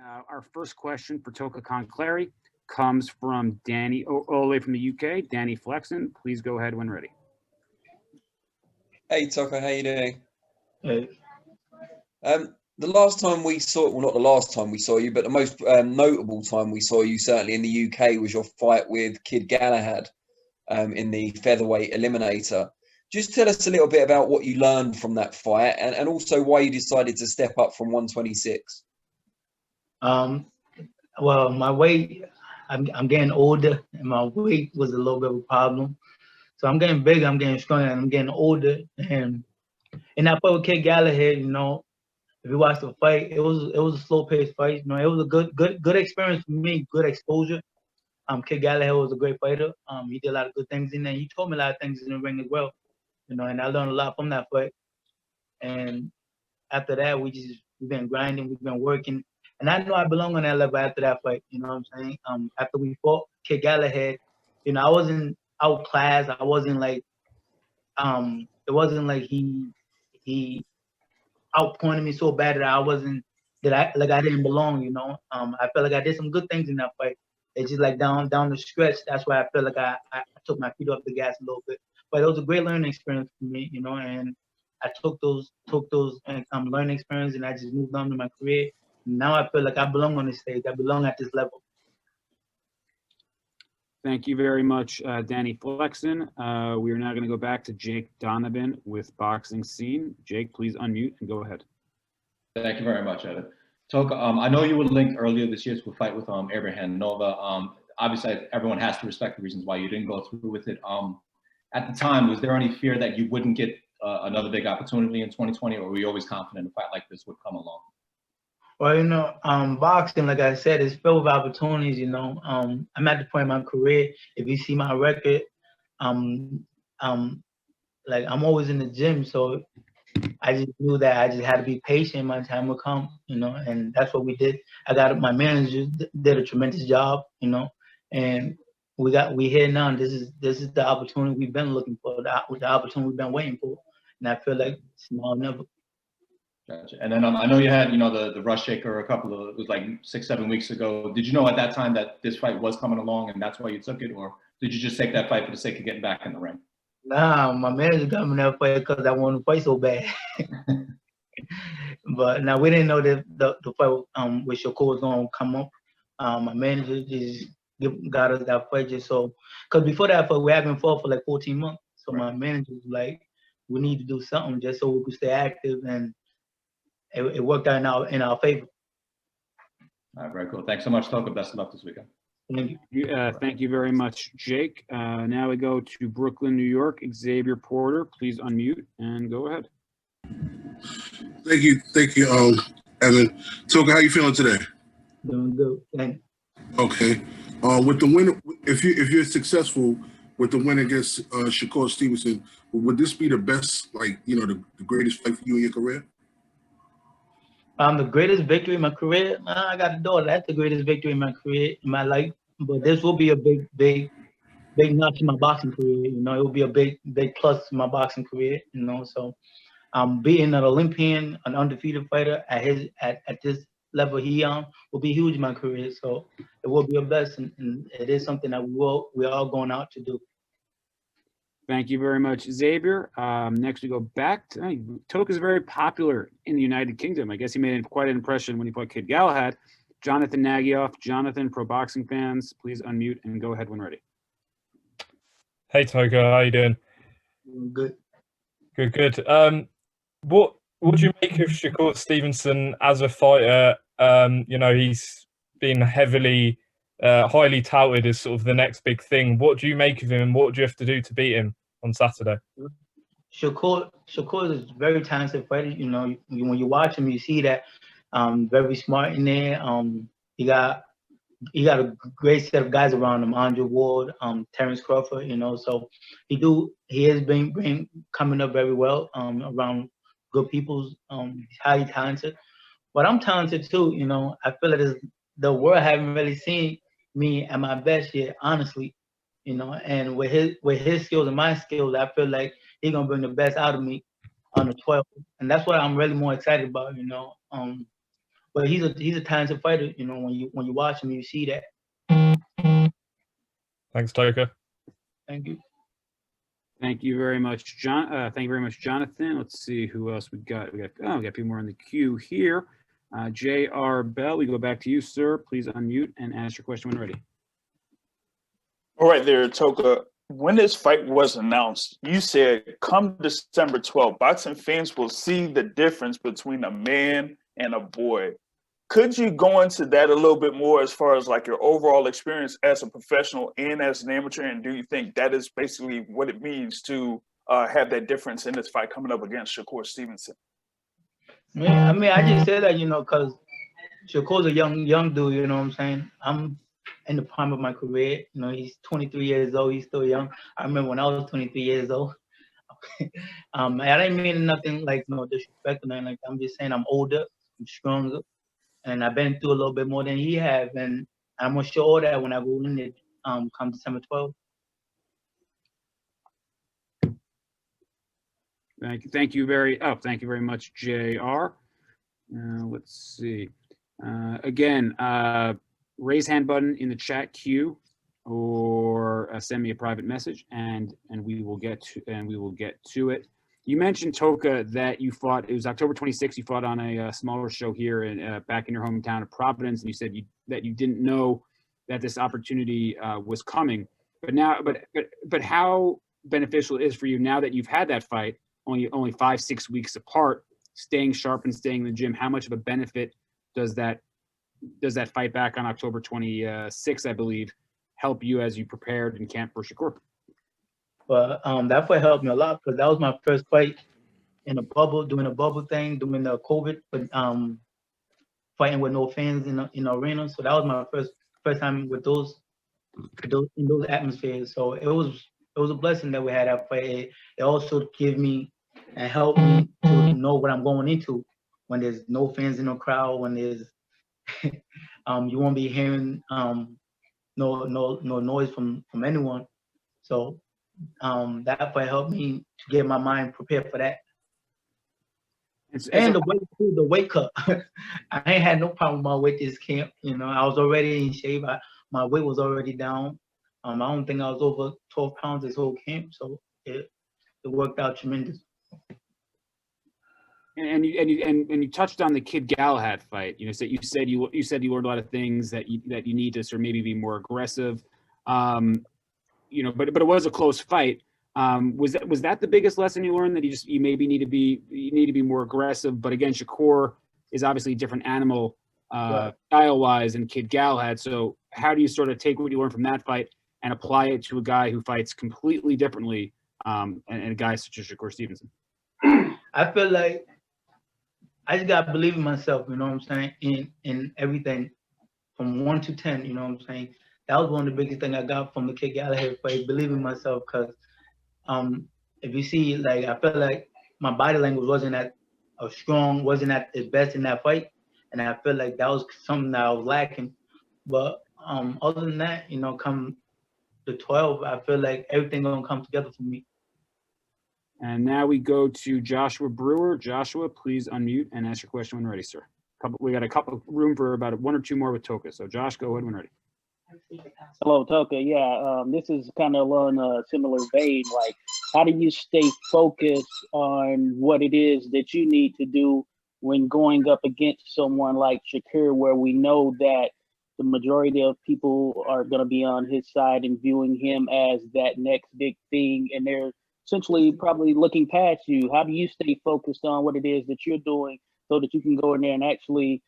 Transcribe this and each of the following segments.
Our first question for Toka Kahn Clary comes from Danny, all the way from the UK. Danny Flexen, please go ahead when ready. Hey Toka, how you doing? Hey. The last time we saw, well, not the last time we saw you, but the most notable time we saw you, certainly in the UK, was your fight with Kid Galahad in the featherweight eliminator. Just tell us a little bit about what you learned from that fight, and also why you decided to step up from 126. Well, my weight, I'm getting older, and my weight was a little bit of a problem. So I'm getting bigger, I'm getting stronger, and I'm getting older. And in that fight with Kid Galahad, you know, if you watch the fight, it was a slow-paced fight. You know, it was a good experience for me, good exposure. Kid Galahad was a great fighter. He did a lot of good things in there. He told me a lot of things in the ring as well. You know, and I learned a lot from that fight. And after that, we've been grinding, we've been working. And I know I belong on that level after that fight. You know what I'm saying? After we fought Kid Galahad, you know, I wasn't outclassed. I wasn't like, it wasn't like he outpointed me so bad that I didn't belong. You know, I felt like I did some good things in that fight. It's just like down the stretch. That's why I felt like I took my feet off the gas a little bit. But it was a great learning experience for me, you know, and I took those learning experience and I just moved on to my career. Now I feel like I belong on this stage. I belong at this level. Thank you very much, Danny Flexen. We are now going to go back to Jake Donovan with Boxing Scene. Jake, please unmute and go ahead. Thank you very much, Evan. Toka, I know you were linked earlier this year to a fight with Abraham Nova. Obviously, everyone has to respect the reasons why you didn't go through with it. At the time, was there any fear that you wouldn't get another big opportunity in 2020, or were you always confident a fight like this would come along? Well, you know, boxing, like I said, is filled with opportunities. You know, I'm at the point in my career. If you see my record, like I'm always in the gym, so I just knew that I just had to be patient. My time would come, you know, and that's what we did. My manager did a tremendous job, you know, and we here now. And this is the opportunity we've been looking for, the opportunity we've been waiting for, and I feel like it's now or never. Gotcha. And then I know you had, you know, the Rush Shaker it was like 6-7 weeks ago. Did you know at that time that this fight was coming along and that's why you took it, or did you just take that fight for the sake of getting back in the ring? Nah, my manager got me that fight because I wanted to fight so bad. But now we didn't know that the fight with Shakur was going to come up. My manager just got us that fight just so, because before that fight we haven't fought for like 14 months. So my manager was like, we need to do something just so we could stay active, and it worked out in our favor. All right, very cool. Thanks so much, Toka. Best of luck this weekend. Thank you. Thank you very much, Jake. Now we go to Brooklyn, New York. Xavier Porter, please unmute and go ahead. Thank you, Evan. Toka, how you feeling today? Doing good. Thank you. Okay. With the win, if you're successful with the win against Shakur Stevenson, would this be the best, like, you know, the greatest fight for you in your career? The greatest victory in my career? I got a daughter. That's the greatest victory in my career, in my life. But this will be a big notch in my boxing career. You know, it will be a big plus in my boxing career. You know, so being an Olympian, an undefeated fighter at this level he will be huge in my career. So it will be a blessing, and it is something that we're all going out to do. Thank you very much, Xavier. Next, we go back to Toka is very popular in the United Kingdom. I guess he made quite an impression when he fought Kid Galahad. Jonathan Nagyoff. Jonathan, pro boxing fans, please unmute and go ahead when ready. Hey, Toka, how you doing? Good. Good. What do you make of Shakur Stevenson as a fighter? You know, he's been heavily highly touted as sort of the next big thing. What do you make of him, and what do you have to do to beat him on Saturday? Shakur is a very talented fighter. You know, when you watch him, you see that very smart in there. He got a great set of guys around him. Andre Ward, Terrence Crawford. You know, so he has been coming up very well around good people. He's highly talented, but I'm talented too. You know, I feel like the world haven't really seen me at my best yet, honestly, you know. And with his skills and my skills, I feel like he's gonna bring the best out of me on the 12th, and that's what I'm really more excited about, you know. but he's a talented fighter. You know, when you watch him, you see that. Thanks, Toka. Thank you. Thank you very much, John. Thank you very much, Jonathan. Let's see who else we got. We got people more in the queue here. J.R. Bell, we go back to you, sir. Please unmute and ask your question when ready. All right there, Toka. When this fight was announced, you said, come December 12th, boxing fans will see the difference between a man and a boy. Could you go into that a little bit more as far as like your overall experience as a professional and as an amateur? And do you think that is basically what it means to have that difference in this fight coming up against Shakur Stevenson? I mean, I just said that, you know, because Shakur's a young dude, you know what I'm saying? I'm in the prime of my career. You know, he's 23 years old. He's still young. I remember when I was 23 years old. I didn't mean nothing like no disrespect or nothing like that. I'm just saying I'm older, I'm stronger, and I've been through a little bit more than he have, and I'm gonna show all that when I go in it come December 12th. Thank you very much, JR. Let's see. Again, raise hand button in the chat queue, or send me a private message, and we will get to it. You mentioned, Toka, that you fought. It was October 26th. You fought on a smaller show here back in your hometown of Providence, and you said that you didn't know that this opportunity was coming. But how beneficial it is for you now that you've had that fight, only 5-6 weeks apart, staying sharp and staying in the gym? How much of a benefit does that fight back on October 26th, I believe, help you as you prepared in camp for Shakur? But that fight helped me a lot because that was my first fight in a bubble, doing a bubble thing, doing the COVID, but fighting with no fans in the arena. So that was my first time with those atmospheres. So it was a blessing that we had that fight. It also gave me and helped me to know what I'm going into when there's no fans in the crowd, when there's you won't be hearing no noise from anyone. So that fight helped me to get my mind prepared for that. And the weight cut. I ain't had no problem with my weight this camp. You know, I was already in shape. My weight was already down. I don't think I was over 12 pounds this whole camp, so it worked out tremendous. And you touched on the Kid Galahad fight. You said you learned a lot of things that you need to sort of maybe be more aggressive. But it was a close fight. Was that the biggest lesson you learned, that you maybe need to be more aggressive? But again, Shakur is obviously a different animal style wise than Kid Galahad. So how do you sort of take what you learned from that fight and apply it to a guy who fights completely differently, and a guy such as Shakur Stevenson? I feel like I just gotta believe in myself, you know what I'm saying, in everything from 1 to 10, you know what I'm saying. That was one of the biggest things I got from the Kid Galahad fight, believing in myself, because if you see, like, I felt like my body language wasn't at its best in that fight, and I feel like that was something that I was lacking. But other than that, you know, come the 12, I feel like everything gonna come together for me. And now we go to Joshua Brewer. Joshua, please unmute and ask your question when ready, sir. We got room for about 1 or 2 more with Toka. So Josh, go ahead when ready. Hello, Toka. Yeah, this is kind of along a similar vein. Like, how do you stay focused on what it is that you need to do when going up against someone like Shakur, where we know that the majority of people are going to be on his side and viewing him as that next big thing, and they're essentially probably looking past you? How do you stay focused on what it is that you're doing so that you can go in there and actually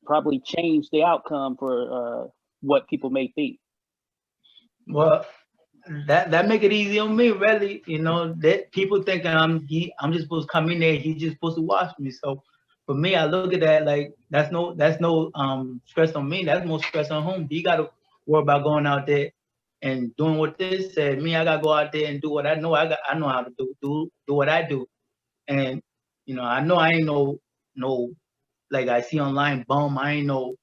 probably change the outcome for what people may think? Well, that make it easy on me, really. You know, that people think I'm just supposed to come in there, he's just supposed to watch me. So for me, I look at that like that's no stress on me. That's more stress on him. He got to worry about going out there and doing what this said. Me, I gotta go out there and do what I know. I know how to do what I do. And you know, I know I ain't no like I see online bum. I ain't no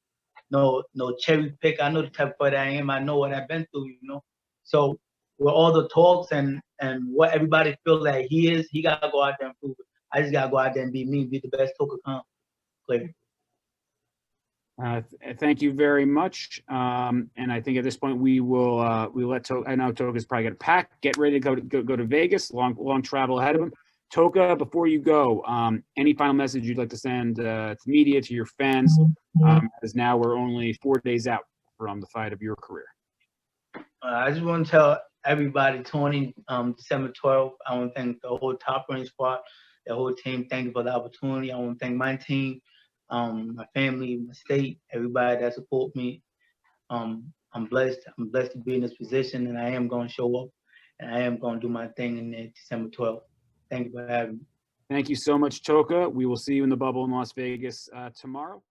cherry pick. I know the type of fighter I am. I know what I've been through, you know. So with all the talks and what everybody feels like he is, he gotta go out there and prove it. I just gotta go out there and be me, be the best Toka Kahn Clary. Thank you very much. And I think at this point we will we let Toka. I know Toka's probably going to pack, get ready to go to Vegas. Long travel ahead of him. Toka, before you go, any final message you'd like to send to media, to your fans? As now we're only 4 days out from the fight of your career. I just want to tell everybody, December 12th. I want to thank the whole Top Range squad, the whole team. Thank you for the opportunity. I want to thank my team, my family, my state, everybody that support me. I'm blessed. I'm blessed to be in this position, and I am going to show up, and I am going to do my thing in December 12th. Thank you for having me. Thank you so much, Toka. We will see you in the bubble in Las Vegas tomorrow.